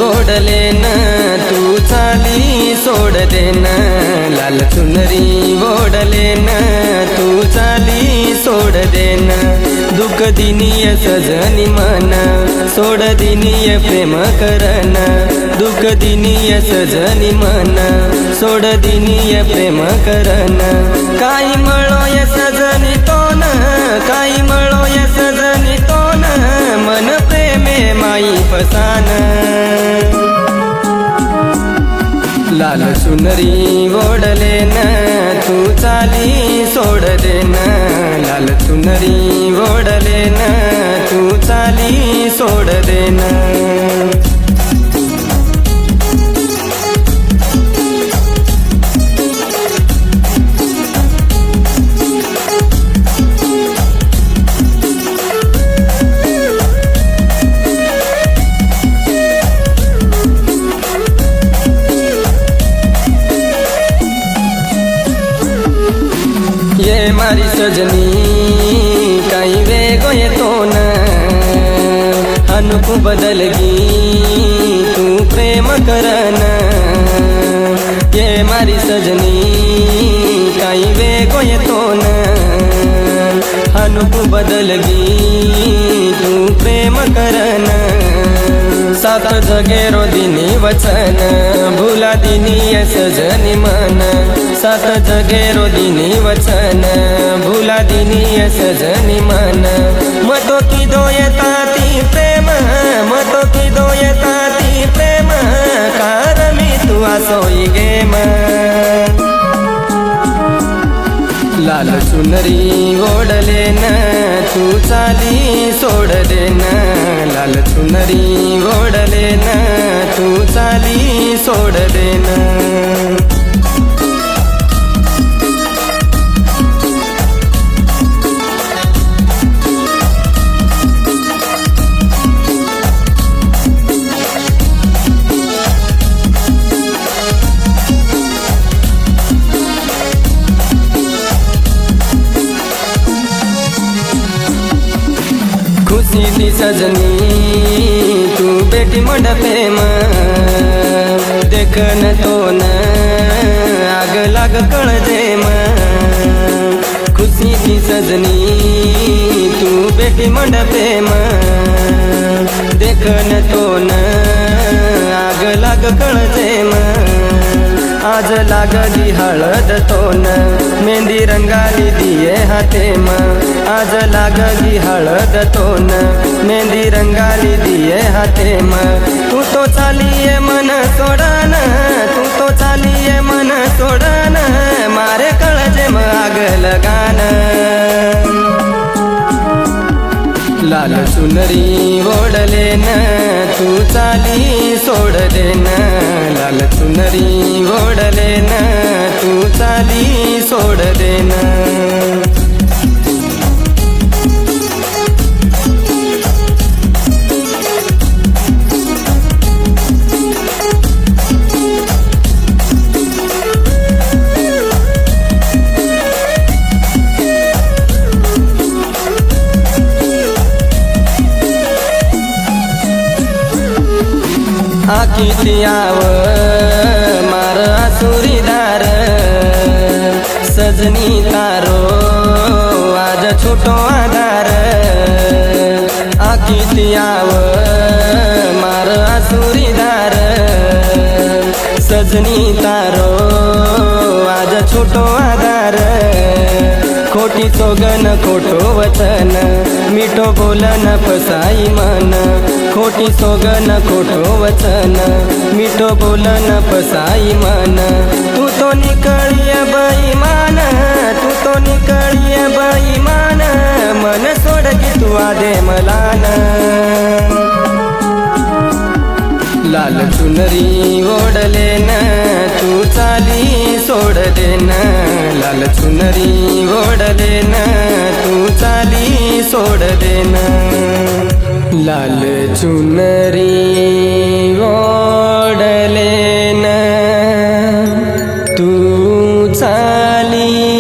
ओढले न तू चाली सोड देन लाल चुनरी ओढले न तू चाली सोड देन दुःख दिनीय सजनी मन सोड दिनीय प्रेम करन दुःख दिनीय सजनी मन सोड दिनीय प्रेम करन काही मळोय सजनी तोन काही मळोय सजनी तोन मन प्रेमे माई पसान लाल चुनरी ओढले न तू चाली सोड देन लाल चुनरी ओढले न तू चाली सोड देन ये मारी सजनी काही वेगो येतो न अनुकू बदलगी तू प्रेम करन ये मारी सजनी काही वेगो येतो न अनुकू बदलगी तू प्रेम करन सात जगेरो दिनी वचन भुला दिनी सजनी मन सात जगेरो दिनी वचन भुला दिनी सजनी मन मतो की दोयता ती प्रेम मतो की दोयता ती प्रेम कार मी तू आसोई गेम लाल चुनरी ओढले न तू चाली सोड देन लाल चुनरी ओढले न तू चाली सोड देन खुशी दी सजनी तू बेटी मंडपे देखन तो न आग लाग कळ दे खुशी दी सजनी तू बेटी मंडपे देखन तो न आग लाग कळ दे आज लागली हळद तोन मेहंदी रंगाली दिये हाते आज लागली हळद तोन मेहंदी रंगाली दिये हाते तू तो चालिये मन सोडन तू तो चालिये मन सोडन मारे कळजे आग लगान लाल चुनरी ओढले न तू चाली सोड देन लाल चुनरी ओढले न तू चाली सोड देन आखी आव मार आसुरीदार सजनी तारो आज छोटो आधार आखी आव मार आसुरीदार सजनी तारो आज छोटो आधार खोटी सोगन खोटो वचन मिठो बोलन फसाई मन खोटी सोगन खोटो वचन मिठो बोलन फसाई मन तू तो निकळिय बेईमान तू तो निकळिय बेईमान मन सोड की तू आदे मलान लाल चुनरी ओढले न तू चाली सोड देन लाल चुनरी ओढले न तू चाली सोड देन लाल चुनरी ओढले न तू चाली